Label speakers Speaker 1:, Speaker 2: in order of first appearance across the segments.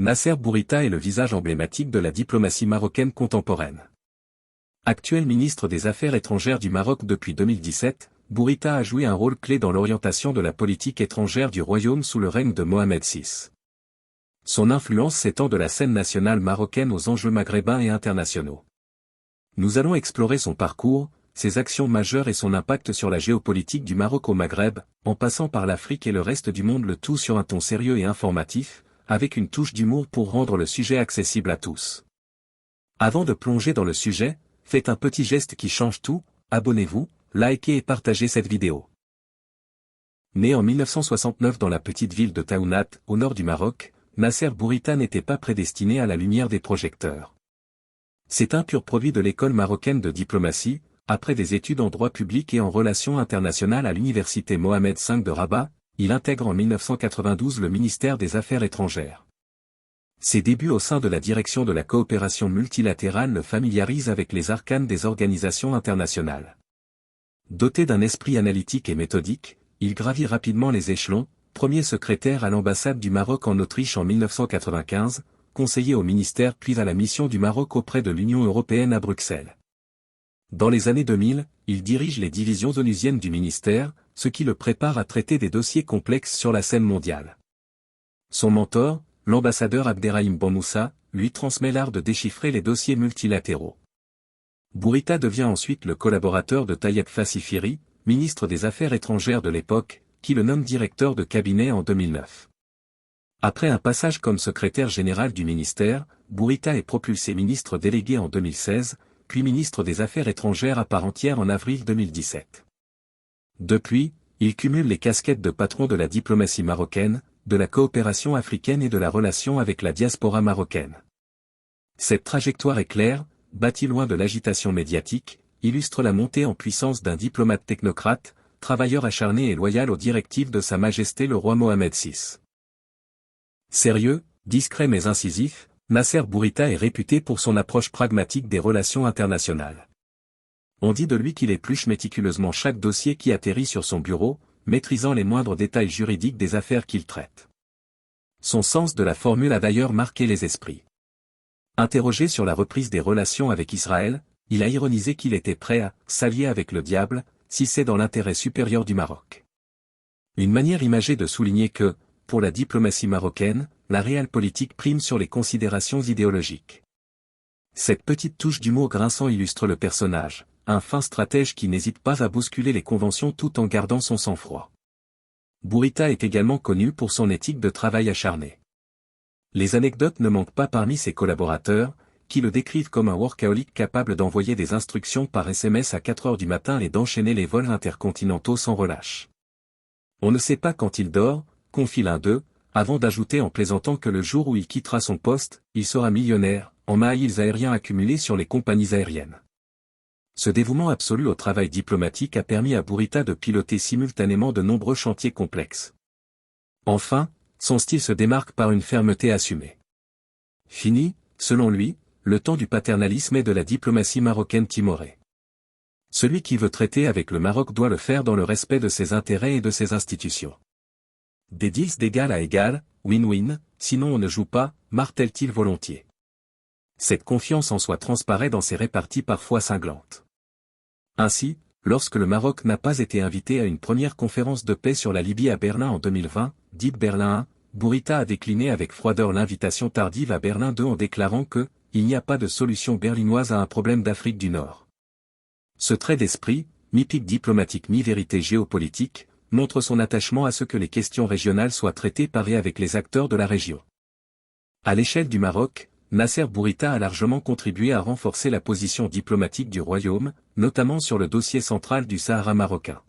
Speaker 1: Nasser Bourita est le visage emblématique de la diplomatie marocaine contemporaine. Actuel ministre des Affaires étrangères du Maroc depuis 2017, Bourita a joué un rôle clé dans l'orientation de la politique étrangère du royaume sous le règne de Mohamed VI. Son influence s'étend de la scène nationale marocaine aux enjeux maghrébins et internationaux. Nous allons explorer son parcours, ses actions majeures et son impact sur la géopolitique du Maroc au Maghreb, en passant par l'Afrique et le reste du monde, le tout sur un ton sérieux et informatif, avec une touche d'humour pour rendre le sujet accessible à tous. Avant de plonger dans le sujet, faites un petit geste qui change tout, abonnez-vous, likez et partagez cette vidéo. Né en 1969 dans la petite ville de Taounat, au nord du Maroc, Nasser Bourita n'était pas prédestiné à la lumière des projecteurs. C'est un pur produit de l'école marocaine de diplomatie, après des études en droit public et en relations internationales à l'université Mohamed V de Rabat, il intègre en 1992 le ministère des Affaires étrangères. Ses débuts au sein de la direction de la coopération multilatérale le familiarisent avec les arcanes des organisations internationales. Doté d'un esprit analytique et méthodique, il gravit rapidement les échelons, premier secrétaire à l'ambassade du Maroc en Autriche en 1995, conseiller au ministère puis à la mission du Maroc auprès de l'Union européenne à Bruxelles. Dans les années 2000, il dirige les divisions onusiennes du ministère, ce qui le prépare à traiter des dossiers complexes sur la scène mondiale. Son mentor, l'ambassadeur Abderrahim Benmoussa, lui transmet l'art de déchiffrer les dossiers multilatéraux. Bourita devient ensuite le collaborateur de Tayeb Fassifiri, ministre des Affaires étrangères de l'époque, qui le nomme directeur de cabinet en 2009. Après un passage comme secrétaire général du ministère, Bourita est propulsé ministre délégué en 2016, puis ministre des Affaires étrangères à part entière en avril 2017. Depuis, il cumule les casquettes de patron de la diplomatie marocaine, de la coopération africaine et de la relation avec la diaspora marocaine. Cette trajectoire est claire, bâtie loin de l'agitation médiatique, illustre la montée en puissance d'un diplomate technocrate, travailleur acharné et loyal aux directives de Sa Majesté le roi Mohamed VI. Sérieux, discret mais incisif, Nasser Bourita est réputé pour son approche pragmatique des relations internationales. On dit de lui qu'il épluche méticuleusement chaque dossier qui atterrit sur son bureau, maîtrisant les moindres détails juridiques des affaires qu'il traite. Son sens de la formule a d'ailleurs marqué les esprits. Interrogé sur la reprise des relations avec Israël, il a ironisé qu'il était prêt à s'allier avec le diable, si c'est dans l'intérêt supérieur du Maroc. Une manière imagée de souligner que, pour la diplomatie marocaine, la réelle politique prime sur les considérations idéologiques. Cette petite touche d'humour grinçant illustre le personnage, un fin stratège qui n'hésite pas à bousculer les conventions tout en gardant son sang-froid. Bourita est également connu pour son éthique de travail acharné. Les anecdotes ne manquent pas parmi ses collaborateurs, qui le décrivent comme un workaholic capable d'envoyer des instructions par SMS à 4 heures du matin et d'enchaîner les vols intercontinentaux sans relâche. On ne sait pas quand il dort, confie l'un d'eux, avant d'ajouter en plaisantant que le jour où il quittera son poste, il sera millionnaire, en miles aériens accumulés sur les compagnies aériennes. Ce dévouement absolu au travail diplomatique a permis à Bourita de piloter simultanément de nombreux chantiers complexes. Enfin, son style se démarque par une fermeté assumée. Fini, selon lui, le temps du paternalisme et de la diplomatie marocaine timorée. Celui qui veut traiter avec le Maroc doit le faire dans le respect de ses intérêts et de ses institutions. Des deals d'égal à égal, win-win, sinon on ne joue pas, martèle-t-il volontiers. Cette confiance en soi transparaît dans ses réparties parfois cinglantes. Ainsi, lorsque le Maroc n'a pas été invité à une première conférence de paix sur la Libye à Berlin en 2020, dite Berlin 1, Bourita a décliné avec froideur l'invitation tardive à Berlin 2 en déclarant que, il n'y a pas de solution berlinoise à un problème d'Afrique du Nord. Ce trait d'esprit, mi-pique diplomatique mi-vérité géopolitique, montre son attachement à ce que les questions régionales soient traitées par et avec les acteurs de la région. À l'échelle du Maroc, Nasser Bourita a largement contribué à renforcer la position diplomatique du royaume, notamment sur le dossier central du Sahara marocain.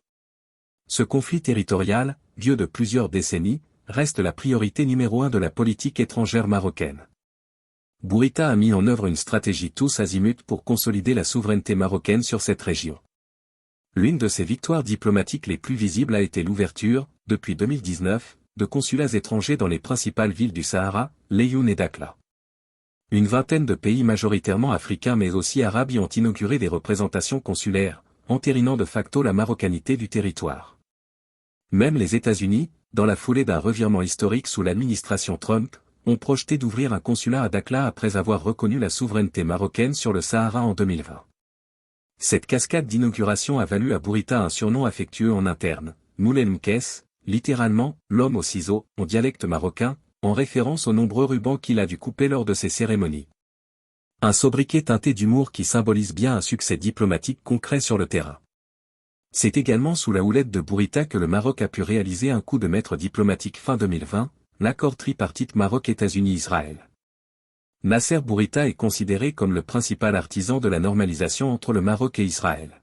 Speaker 1: Ce conflit territorial, vieux de plusieurs décennies, reste la priorité numéro 1 de la politique étrangère marocaine. Bourita a mis en œuvre une stratégie tous azimuts pour consolider la souveraineté marocaine sur cette région. L'une de ses victoires diplomatiques les plus visibles a été l'ouverture, depuis 2019, de consulats étrangers dans les principales villes du Sahara, Laayoune et Dakhla. Une vingtaine de pays majoritairement africains mais aussi arabes y ont inauguré des représentations consulaires, entérinant de facto la marocanité du territoire. Même les États-Unis, dans la foulée d'un revirement historique sous l'administration Trump, ont projeté d'ouvrir un consulat à Dakhla après avoir reconnu la souveraineté marocaine sur le Sahara en 2020. Cette cascade d'inauguration a valu à Bourita un surnom affectueux en interne, Moulay Mkès, littéralement « l'homme au ciseau » en dialecte marocain, en référence aux nombreux rubans qu'il a dû couper lors de ces cérémonies. Un sobriquet teinté d'humour qui symbolise bien un succès diplomatique concret sur le terrain. C'est également sous la houlette de Bourita que le Maroc a pu réaliser un coup de maître diplomatique fin 2020, l'accord tripartite Maroc-États-Unis-Israël. Nasser Bourita est considéré comme le principal artisan de la normalisation entre le Maroc et Israël.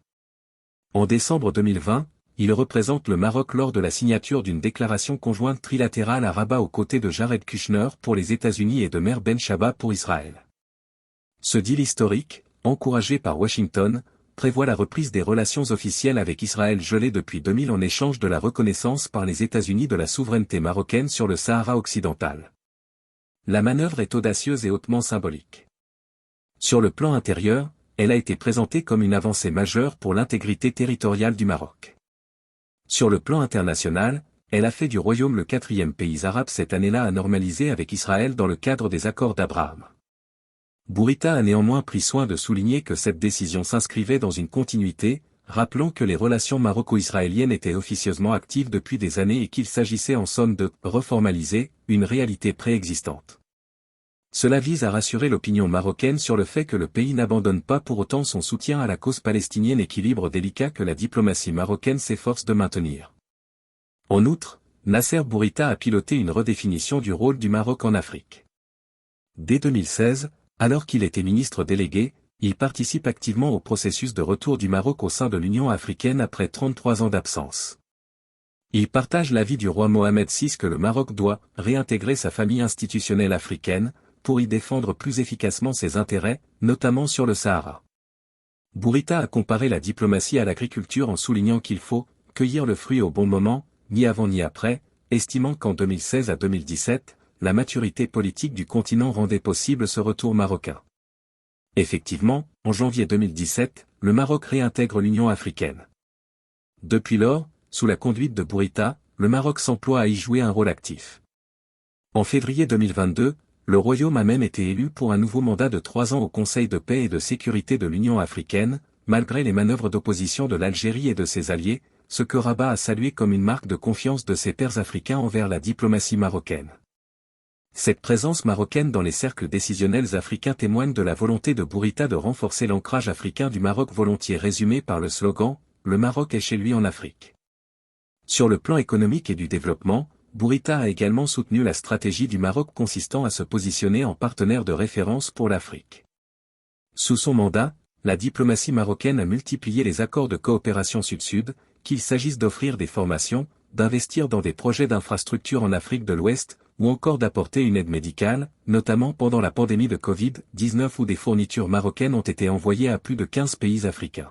Speaker 1: En décembre 2020, il représente le Maroc lors de la signature d'une déclaration conjointe trilatérale à Rabat aux côtés de Jared Kushner pour les États-Unis et de Meir Ben Shabba pour Israël. Ce deal historique, encouragé par Washington, prévoit la reprise des relations officielles avec Israël gelées depuis 2000 en échange de la reconnaissance par les États-Unis de la souveraineté marocaine sur le Sahara occidental. La manœuvre est audacieuse et hautement symbolique. Sur le plan intérieur, elle a été présentée comme une avancée majeure pour l'intégrité territoriale du Maroc. Sur le plan international, elle a fait du royaume le quatrième pays arabe cette année-là à normaliser avec Israël dans le cadre des accords d'Abraham. Bourita a néanmoins pris soin de souligner que cette décision s'inscrivait dans une continuité, rappelant que les relations maroco-israéliennes étaient officieusement actives depuis des années et qu'il s'agissait en somme de « reformaliser » une réalité préexistante. Cela vise à rassurer l'opinion marocaine sur le fait que le pays n'abandonne pas pour autant son soutien à la cause palestinienne, équilibre délicat que la diplomatie marocaine s'efforce de maintenir. En outre, Nasser Bourita a piloté une redéfinition du rôle du Maroc en Afrique. Dès 2016, alors qu'il était ministre délégué, il participe activement au processus de retour du Maroc au sein de l'Union africaine après 33 ans d'absence. Il partage l'avis du roi Mohamed VI que le Maroc doit réintégrer sa famille institutionnelle africaine, pour y défendre plus efficacement ses intérêts, notamment sur le Sahara. Bourita a comparé la diplomatie à l'agriculture en soulignant qu'il faut cueillir le fruit au bon moment, ni avant ni après, estimant qu'en 2016 à 2017, la maturité politique du continent rendait possible ce retour marocain. Effectivement, en janvier 2017, le Maroc réintègre l'Union africaine. Depuis lors, sous la conduite de Bourita, le Maroc s'emploie à y jouer un rôle actif. En février 2022, le Royaume a même été élu pour un nouveau mandat de 3 ans au Conseil de paix et de sécurité de l'Union africaine, malgré les manœuvres d'opposition de l'Algérie et de ses alliés, ce que Rabat a salué comme une marque de confiance de ses pairs africains envers la diplomatie marocaine. Cette présence marocaine dans les cercles décisionnels africains témoigne de la volonté de Bourita de renforcer l'ancrage africain du Maroc, volontiers résumé par le slogan « Le Maroc est chez lui en Afrique ». Sur le plan économique et du développement, Bourita a également soutenu la stratégie du Maroc consistant à se positionner en partenaire de référence pour l'Afrique. Sous son mandat, la diplomatie marocaine a multiplié les accords de coopération sud-sud, qu'il s'agisse d'offrir des formations, d'investir dans des projets d'infrastructures en Afrique de l'Ouest, ou encore d'apporter une aide médicale, notamment pendant la pandémie de Covid-19 où des fournitures marocaines ont été envoyées à plus de 15 pays africains.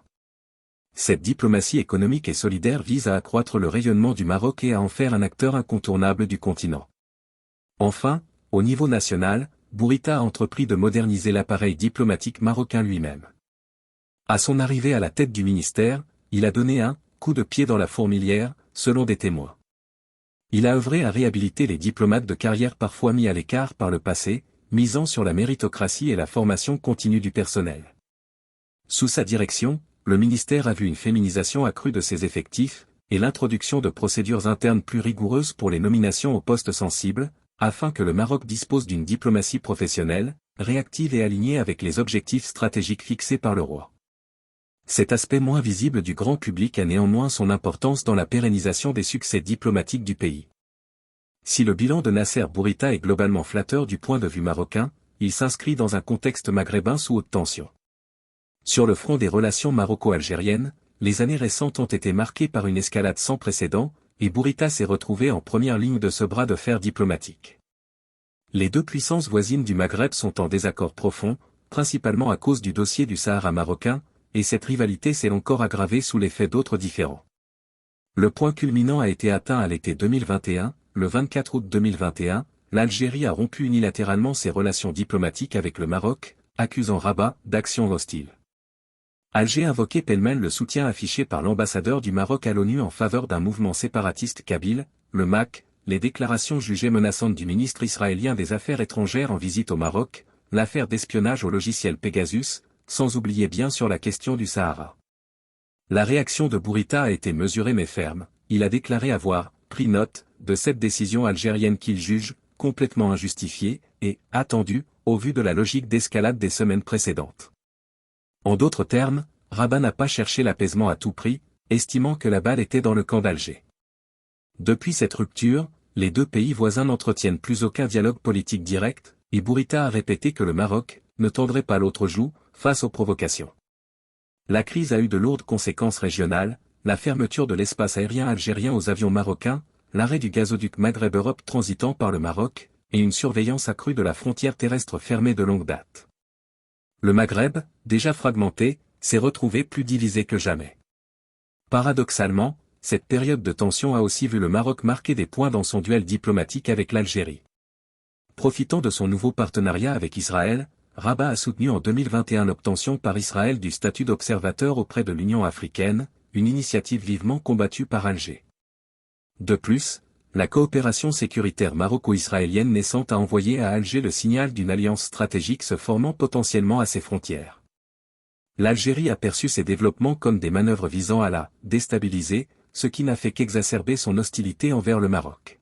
Speaker 1: Cette diplomatie économique et solidaire vise à accroître le rayonnement du Maroc et à en faire un acteur incontournable du continent. Enfin, au niveau national, Bourita a entrepris de moderniser l'appareil diplomatique marocain lui-même. À son arrivée à la tête du ministère, il a donné un « coup de pied dans la fourmilière », selon des témoins. Il a œuvré à réhabiliter les diplomates de carrière parfois mis à l'écart par le passé, misant sur la méritocratie et la formation continue du personnel. Sous sa direction, le ministère a vu une féminisation accrue de ses effectifs, et l'introduction de procédures internes plus rigoureuses pour les nominations aux postes sensibles, afin que le Maroc dispose d'une diplomatie professionnelle, réactive et alignée avec les objectifs stratégiques fixés par le roi. Cet aspect moins visible du grand public a néanmoins son importance dans la pérennisation des succès diplomatiques du pays. Si le bilan de Nasser Bourita est globalement flatteur du point de vue marocain, il s'inscrit dans un contexte maghrébin sous haute tension. Sur le front des relations maroco-algériennes, les années récentes ont été marquées par une escalade sans précédent, et Bourita s'est retrouvé en première ligne de ce bras de fer diplomatique. Les deux puissances voisines du Maghreb sont en désaccord profond, principalement à cause du dossier du Sahara marocain, et cette rivalité s'est encore aggravée sous l'effet d'autres différends. Le point culminant a été atteint à l'été 2021, le 24 août 2021, l'Algérie a rompu unilatéralement ses relations diplomatiques avec le Maroc, accusant Rabat d'actions hostiles. Alger invoquait pêle-mêle le soutien affiché par l'ambassadeur du Maroc à l'ONU en faveur d'un mouvement séparatiste kabyle, le MAK, les déclarations jugées menaçantes du ministre israélien des Affaires étrangères en visite au Maroc, l'affaire d'espionnage au logiciel Pegasus, sans oublier bien sûr la question du Sahara. La réaction de Bourita a été mesurée mais ferme, il a déclaré avoir « pris note » de cette décision algérienne qu'il juge « complètement injustifiée » et « attendue » au vu de la logique d'escalade des semaines précédentes. En d'autres termes, Rabat n'a pas cherché l'apaisement à tout prix, estimant que la balle était dans le camp d'Alger. Depuis cette rupture, les deux pays voisins n'entretiennent plus aucun dialogue politique direct, et Bourita a répété que le Maroc ne tendrait pas l'autre joue face aux provocations. La crise a eu de lourdes conséquences régionales, la fermeture de l'espace aérien algérien aux avions marocains, l'arrêt du gazoduc Maghreb-Europe transitant par le Maroc, et une surveillance accrue de la frontière terrestre fermée de longue date. Le Maghreb, déjà fragmenté, s'est retrouvé plus divisé que jamais. Paradoxalement, cette période de tension a aussi vu le Maroc marquer des points dans son duel diplomatique avec l'Algérie. Profitant de son nouveau partenariat avec Israël, Rabat a soutenu en 2021 l'obtention par Israël du statut d'observateur auprès de l'Union africaine, une initiative vivement combattue par Alger. De plus, la coopération sécuritaire maroco-israélienne naissante a envoyé à Alger le signal d'une alliance stratégique se formant potentiellement à ses frontières. L'Algérie a perçu ces développements comme des manœuvres visant à la déstabiliser, ce qui n'a fait qu'exacerber son hostilité envers le Maroc.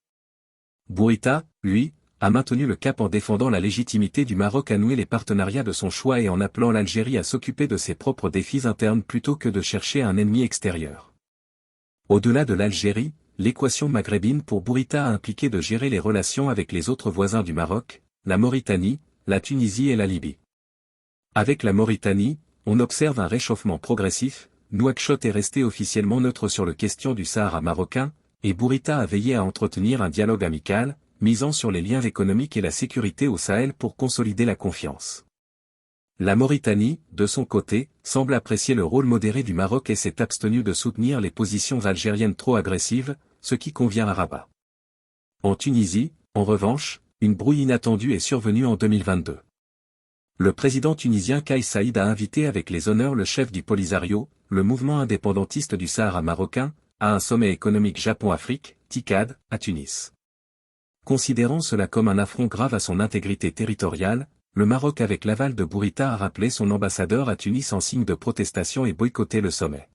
Speaker 1: Bourita, lui, a maintenu le cap en défendant la légitimité du Maroc à nouer les partenariats de son choix et en appelant l'Algérie à s'occuper de ses propres défis internes plutôt que de chercher un ennemi extérieur. Au-delà de l'Algérie, l'équation maghrébine pour Bourita a impliqué de gérer les relations avec les autres voisins du Maroc, la Mauritanie, la Tunisie et la Libye. Avec la Mauritanie, on observe un réchauffement progressif, Nouakchott est resté officiellement neutre sur la question du Sahara marocain, et Bourita a veillé à entretenir un dialogue amical, misant sur les liens économiques et la sécurité au Sahel pour consolider la confiance. La Mauritanie, de son côté, semble apprécier le rôle modéré du Maroc et s'est abstenue de soutenir les positions algériennes trop agressives, ce qui convient à Rabat. En Tunisie, en revanche, une brouille inattendue est survenue en 2022. Le président tunisien Kais Saïd a invité avec les honneurs le chef du Polisario, le mouvement indépendantiste du Sahara marocain, à un sommet économique Japon-Afrique, TICAD, à Tunis. Considérant cela comme un affront grave à son intégrité territoriale, le Maroc avec l'aval de Bourita a rappelé son ambassadeur à Tunis en signe de protestation et boycotté le sommet.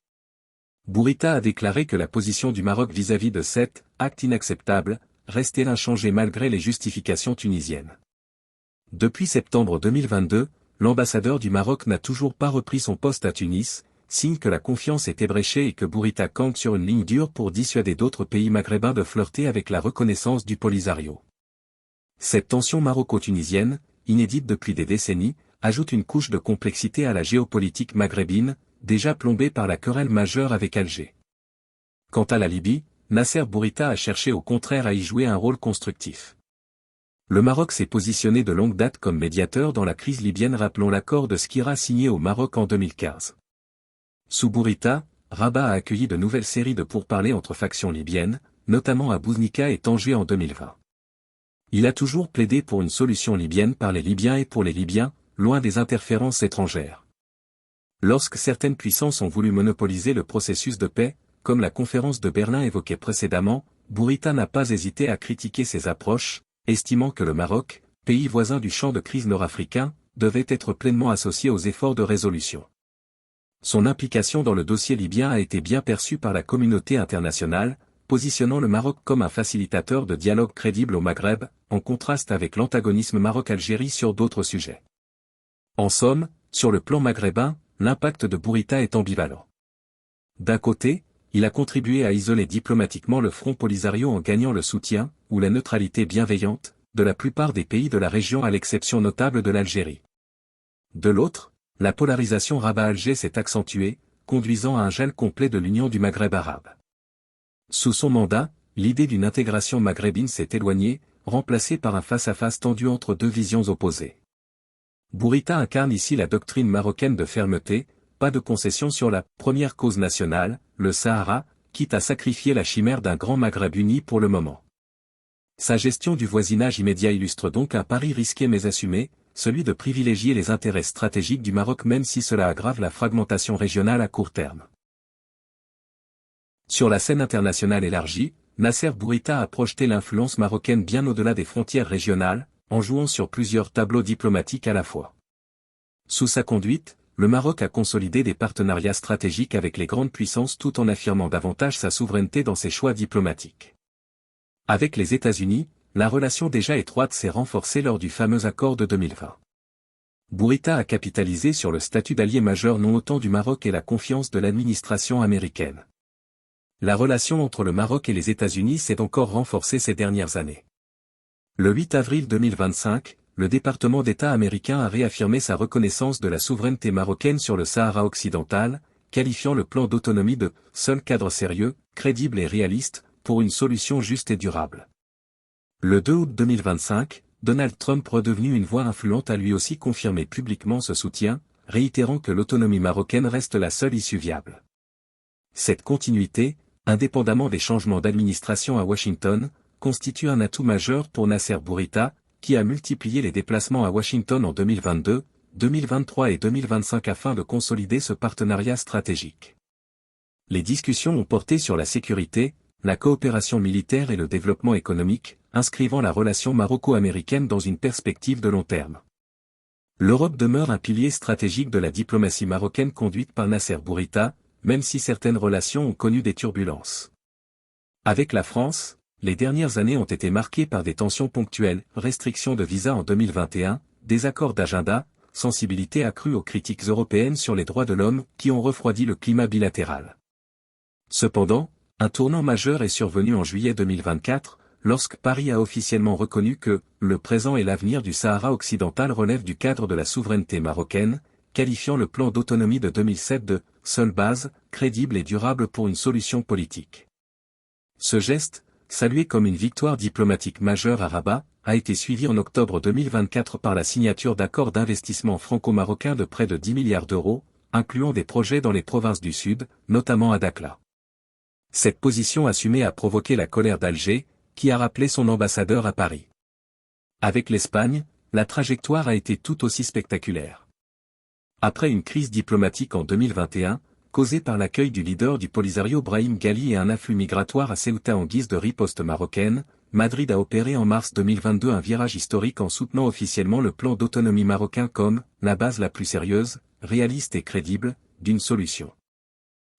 Speaker 1: Bourita a déclaré que la position du Maroc vis-à-vis de cet acte inacceptable restait inchangée malgré les justifications tunisiennes. Depuis septembre 2022, l'ambassadeur du Maroc n'a toujours pas repris son poste à Tunis, signe que la confiance est ébréchée et que Bourita campe sur une ligne dure pour dissuader d'autres pays maghrébins de flirter avec la reconnaissance du Polisario. Cette tension maroco-tunisienne, inédite depuis des décennies, ajoute une couche de complexité à la géopolitique maghrébine, déjà plombée par la querelle majeure avec Alger. Quant à la Libye, Nasser Bourita a cherché au contraire à y jouer un rôle constructif. Le Maroc s'est positionné de longue date comme médiateur dans la crise libyenne, rappelons l'accord de Skira signé au Maroc en 2015. Sous Bourita, Rabat a accueilli de nouvelles séries de pourparlers entre factions libyennes, notamment à Bouznika et Tanger en 2020. Il a toujours plaidé pour une solution libyenne par les Libyens et pour les Libyens, loin des interférences étrangères. Lorsque certaines puissances ont voulu monopoliser le processus de paix, comme la conférence de Berlin évoquée précédemment, Bourita n'a pas hésité à critiquer ces approches, estimant que le Maroc, pays voisin du champ de crise nord-africain, devait être pleinement associé aux efforts de résolution. Son implication dans le dossier libyen a été bien perçue par la communauté internationale, positionnant le Maroc comme un facilitateur de dialogue crédible au Maghreb, en contraste avec l'antagonisme Maroc-Algérie sur d'autres sujets. En somme, sur le plan maghrébin, l'impact de Bourita est ambivalent. D'un côté, il a contribué à isoler diplomatiquement le Front Polisario en gagnant le soutien, ou la neutralité bienveillante, de la plupart des pays de la région à l'exception notable de l'Algérie. De l'autre, la polarisation Rabat-Alger s'est accentuée, conduisant à un gel complet de l'Union du Maghreb arabe. Sous son mandat, l'idée d'une intégration maghrébine s'est éloignée, remplacée par un face-à-face tendu entre deux visions opposées. Bourita incarne ici la doctrine marocaine de fermeté, pas de concession sur la première cause nationale, le Sahara, quitte à sacrifier la chimère d'un grand Maghreb uni pour le moment. Sa gestion du voisinage immédiat illustre donc un pari risqué mais assumé, celui de privilégier les intérêts stratégiques du Maroc même si cela aggrave la fragmentation régionale à court terme. Sur la scène internationale élargie, Nasser Bourita a projeté l'influence marocaine bien au-delà des frontières régionales, en jouant sur plusieurs tableaux diplomatiques à la fois. Sous sa conduite, le Maroc a consolidé des partenariats stratégiques avec les grandes puissances tout en affirmant davantage sa souveraineté dans ses choix diplomatiques. Avec les États-Unis, la relation déjà étroite s'est renforcée lors du fameux accord de 2020. Bourita a capitalisé sur le statut d'allié majeur non OTAN du Maroc et la confiance de l'administration américaine. La relation entre le Maroc et les États-Unis s'est encore renforcée ces dernières années. Le 8 avril 2025, le département d'État américain a réaffirmé sa reconnaissance de la souveraineté marocaine sur le Sahara occidental, qualifiant le plan d'autonomie de « seul cadre sérieux, crédible et réaliste » pour une solution juste et durable. Le 2 août 2025, Donald Trump, redevenu une voix influente, a lui aussi confirmé publiquement ce soutien, réitérant que l'autonomie marocaine reste la seule issue viable. Cette continuité, indépendamment des changements d'administration à Washington, constitue un atout majeur pour Nasser Bourita, qui a multiplié les déplacements à Washington en 2022, 2023 et 2025 afin de consolider ce partenariat stratégique. Les discussions ont porté sur la sécurité, la coopération militaire et le développement économique, inscrivant la relation maroco-américaine dans une perspective de long terme. L'Europe demeure un pilier stratégique de la diplomatie marocaine conduite par Nasser Bourita, même si certaines relations ont connu des turbulences. Avec la France, les dernières années ont été marquées par des tensions ponctuelles, restrictions de visa en 2021, désaccords d'agenda, sensibilité accrue aux critiques européennes sur les droits de l'homme qui ont refroidi le climat bilatéral. Cependant, un tournant majeur est survenu en juillet 2024, lorsque Paris a officiellement reconnu que « le présent et l'avenir du Sahara occidental relèvent du cadre de la souveraineté marocaine », qualifiant le plan d'autonomie de 2007 de « seule base, crédible et durable pour une solution politique ». Ce geste, salué comme une victoire diplomatique majeure à Rabat, a été suivi en octobre 2024 par la signature d'accords d'investissement franco-marocains de près de 10 milliards d'euros, incluant des projets dans les provinces du Sud, notamment à Dakhla. Cette position assumée a provoqué la colère d'Alger, qui a rappelé son ambassadeur à Paris. Avec l'Espagne, la trajectoire a été tout aussi spectaculaire. Après une crise diplomatique en 2021, causée par l'accueil du leader du Polisario Brahim Ghali et un afflux migratoire à Ceuta en guise de riposte marocaine, Madrid a opéré en mars 2022 un virage historique en soutenant officiellement le plan d'autonomie marocain comme la base la plus sérieuse, réaliste et crédible, d'une solution.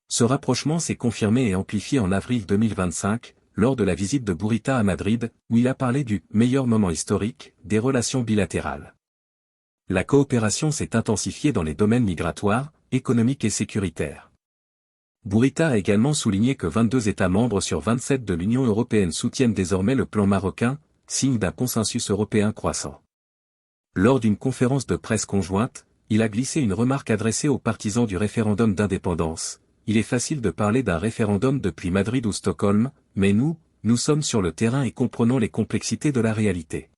Speaker 1: Ce rapprochement s'est confirmé et amplifié en avril 2025, lors de la visite de Bourita à Madrid, où il a parlé du « meilleur moment historique » des relations bilatérales. La coopération s'est intensifiée dans les domaines migratoires, économiques et sécuritaires. Bourita a également souligné que 22 États membres sur 27 de l'Union européenne soutiennent désormais le plan marocain, signe d'un consensus européen croissant. Lors d'une conférence de presse conjointe, il a glissé une remarque adressée aux partisans du référendum d'indépendance. Il est facile de parler d'un référendum depuis Madrid ou Stockholm, mais nous sommes sur le terrain et comprenons les complexités de la réalité.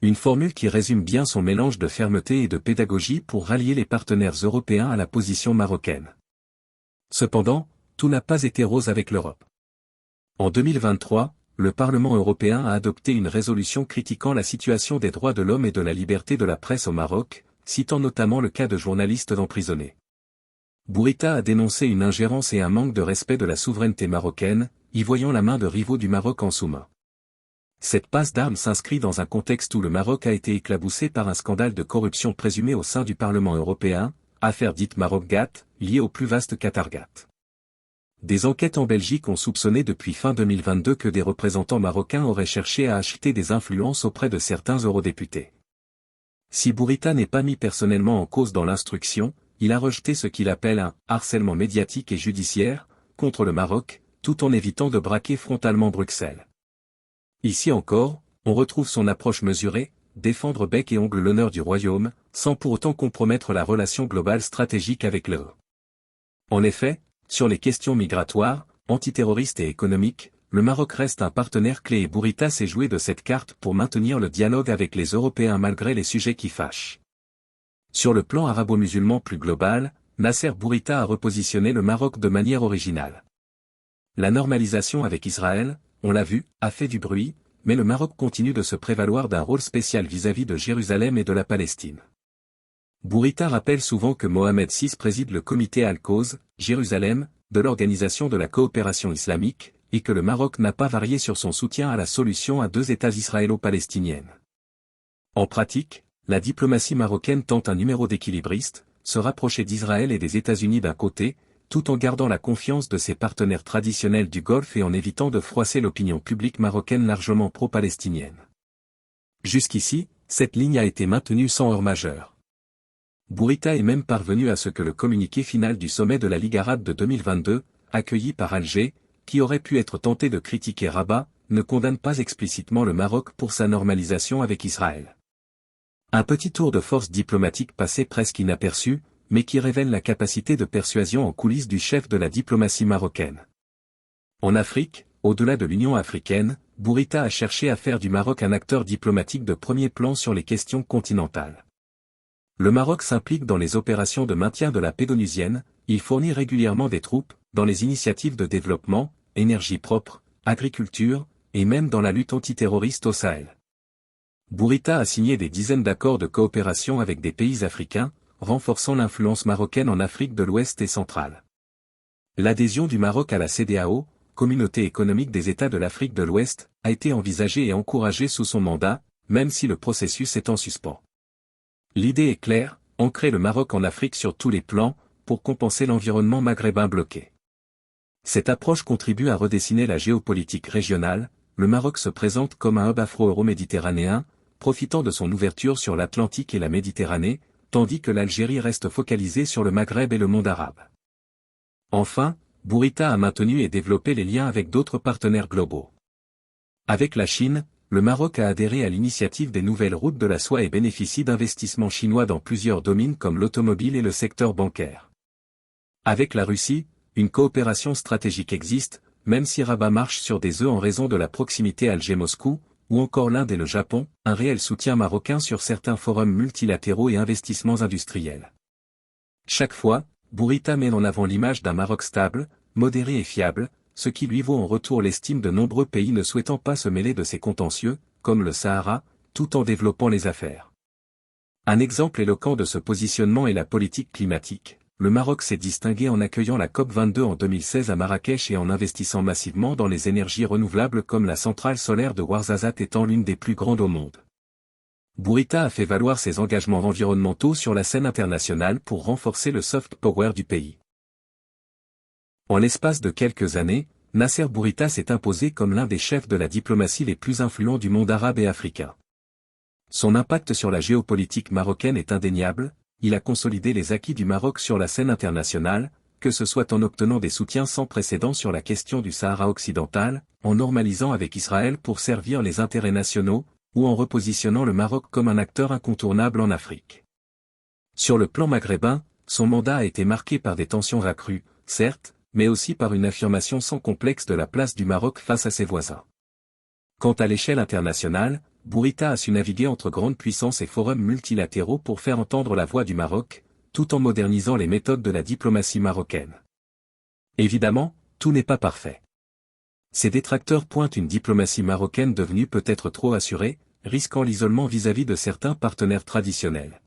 Speaker 1: Une formule qui résume bien son mélange de fermeté et de pédagogie pour rallier les partenaires européens à la position marocaine. Cependant, tout n'a pas été rose avec l'Europe. En 2023, le Parlement européen a adopté une résolution critiquant la situation des droits de l'homme et de la liberté de la presse au Maroc, citant notamment le cas de journalistes emprisonnés. Bourita a dénoncé une ingérence et un manque de respect de la souveraineté marocaine, y voyant la main de rivaux du Maroc en sous-main. Cette passe d'armes s'inscrit dans un contexte où le Maroc a été éclaboussé par un scandale de corruption présumé au sein du Parlement européen, affaire dite Maroc-Gate, liée au plus vaste Qatar-Gate. Des enquêtes en Belgique ont soupçonné depuis fin 2022 que des représentants marocains auraient cherché à acheter des influences auprès de certains eurodéputés. Si Bourita n'est pas mis personnellement en cause dans l'instruction, il a rejeté ce qu'il appelle un « harcèlement médiatique et judiciaire » contre le Maroc, tout en évitant de braquer frontalement Bruxelles. Ici encore, on retrouve son approche mesurée, défendre bec et ongle l'honneur du royaume, sans pour autant compromettre la relation globale stratégique avec l'Europe. En effet, sur les questions migratoires, antiterroristes et économiques, le Maroc reste un partenaire clé et Bourita s'est joué de cette carte pour maintenir le dialogue avec les Européens malgré les sujets qui fâchent. Sur le plan arabo-musulman plus global, Nasser Bourita a repositionné le Maroc de manière originale. La normalisation avec Israël, on l'a vu, a fait du bruit, mais le Maroc continue de se prévaloir d'un rôle spécial vis-à-vis de Jérusalem et de la Palestine. Bourita rappelle souvent que Mohamed VI préside le comité Al-Quds, Jérusalem, de l'Organisation de la coopération islamique, et que le Maroc n'a pas varié sur son soutien à la solution à deux États israélo-palestinienne. En pratique, la diplomatie marocaine tente un numéro d'équilibriste, se rapprocher d'Israël et des États-Unis d'un côté, tout en gardant la confiance de ses partenaires traditionnels du Golfe et en évitant de froisser l'opinion publique marocaine largement pro-palestinienne. Jusqu'ici, cette ligne a été maintenue sans heurts majeurs. Bourita est même parvenu à ce que le communiqué final du sommet de la Ligue arabe de 2022, accueilli par Alger, qui aurait pu être tenté de critiquer Rabat, ne condamne pas explicitement le Maroc pour sa normalisation avec Israël. Un petit tour de force diplomatique passé presque inaperçu, mais qui révèle la capacité de persuasion en coulisses du chef de la diplomatie marocaine. En Afrique, au-delà de l'Union africaine, Bourita a cherché à faire du Maroc un acteur diplomatique de premier plan sur les questions continentales. Le Maroc s'implique dans les opérations de maintien de la paix onusienne, il fournit régulièrement des troupes, dans les initiatives de développement, énergie propre, agriculture, et même dans la lutte antiterroriste au Sahel. Bourita a signé des dizaines d'accords de coopération avec des pays africains, renforçant l'influence marocaine en Afrique de l'Ouest et centrale. L'adhésion du Maroc à la CEDEAO, Communauté économique des États de l'Afrique de l'Ouest, a été envisagée et encouragée sous son mandat, même si le processus est en suspens. L'idée est claire, ancrer le Maroc en Afrique sur tous les plans, pour compenser l'environnement maghrébin bloqué. Cette approche contribue à redessiner la géopolitique régionale, le Maroc se présente comme un hub afro-euro-méditerranéen, profitant de son ouverture sur l'Atlantique et la Méditerranée, tandis que l'Algérie reste focalisée sur le Maghreb et le monde arabe. Enfin, Bourita a maintenu et développé les liens avec d'autres partenaires globaux. Avec la Chine, le Maroc a adhéré à l'initiative des nouvelles routes de la soie et bénéficie d'investissements chinois dans plusieurs domaines comme l'automobile et le secteur bancaire. Avec la Russie, une coopération stratégique existe, même si Rabat marche sur des œufs en raison de la proximité Alger-Moscou, ou encore l'Inde et le Japon, un réel soutien marocain sur certains forums multilatéraux et investissements industriels. Chaque fois, Bourita met en avant l'image d'un Maroc stable, modéré et fiable, ce qui lui vaut en retour l'estime de nombreux pays ne souhaitant pas se mêler de ces contentieux, comme le Sahara, tout en développant les affaires. Un exemple éloquent de ce positionnement est la politique climatique. Le Maroc s'est distingué en accueillant la COP22 en 2016 à Marrakech et en investissant massivement dans les énergies renouvelables comme la centrale solaire de Ouarzazate étant l'une des plus grandes au monde. Bourita a fait valoir ses engagements environnementaux sur la scène internationale pour renforcer le soft power du pays. En l'espace de quelques années, Nasser Bourita s'est imposé comme l'un des chefs de la diplomatie les plus influents du monde arabe et africain. Son impact sur la géopolitique marocaine est indéniable. Il a consolidé les acquis du Maroc sur la scène internationale, que ce soit en obtenant des soutiens sans précédent sur la question du Sahara occidental, en normalisant avec Israël pour servir les intérêts nationaux, ou en repositionnant le Maroc comme un acteur incontournable en Afrique. Sur le plan maghrébin, son mandat a été marqué par des tensions accrues, certes, mais aussi par une affirmation sans complexe de la place du Maroc face à ses voisins. Quant à l'échelle internationale, Bourita a su naviguer entre grandes puissances et forums multilatéraux pour faire entendre la voix du Maroc, tout en modernisant les méthodes de la diplomatie marocaine. Évidemment, tout n'est pas parfait. Ses détracteurs pointent une diplomatie marocaine devenue peut-être trop assurée, risquant l'isolement vis-à-vis de certains partenaires traditionnels.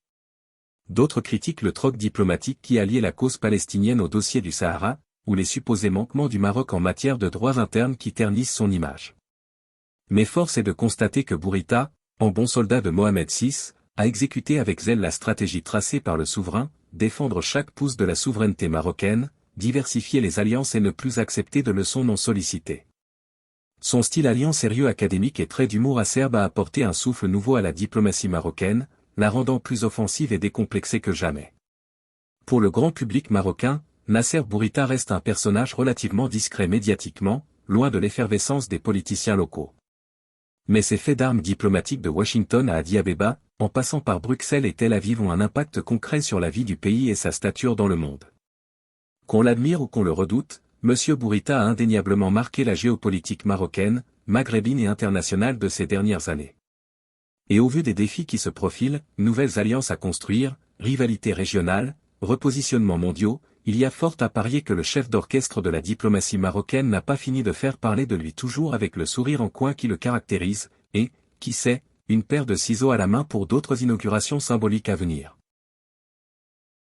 Speaker 1: D'autres critiquent le troc diplomatique qui a lié la cause palestinienne au dossier du Sahara, ou les supposés manquements du Maroc en matière de droits internes qui ternissent son image. Mais force est de constater que Bourita, en bon soldat de Mohamed VI, a exécuté avec zèle la stratégie tracée par le souverain, défendre chaque pouce de la souveraineté marocaine, diversifier les alliances et ne plus accepter de leçons non sollicitées. Son style alliant sérieux académique et trait d'humour acerbe a apporté un souffle nouveau à la diplomatie marocaine, la rendant plus offensive et décomplexée que jamais. Pour le grand public marocain, Nasser Bourita reste un personnage relativement discret médiatiquement, loin de l'effervescence des politiciens locaux. Mais ces faits d'armes diplomatiques de Washington à Addis Abeba, en passant par Bruxelles et Tel Aviv ont un impact concret sur la vie du pays et sa stature dans le monde. Qu'on l'admire ou qu'on le redoute, M. Bourita a indéniablement marqué la géopolitique marocaine, maghrébine et internationale de ces dernières années. Et au vu des défis qui se profilent, nouvelles alliances à construire, rivalités régionales, repositionnements mondiaux, il y a fort à parier que le chef d'orchestre de la diplomatie marocaine n'a pas fini de faire parler de lui toujours avec le sourire en coin qui le caractérise, et, qui sait, une paire de ciseaux à la main pour d'autres inaugurations symboliques à venir.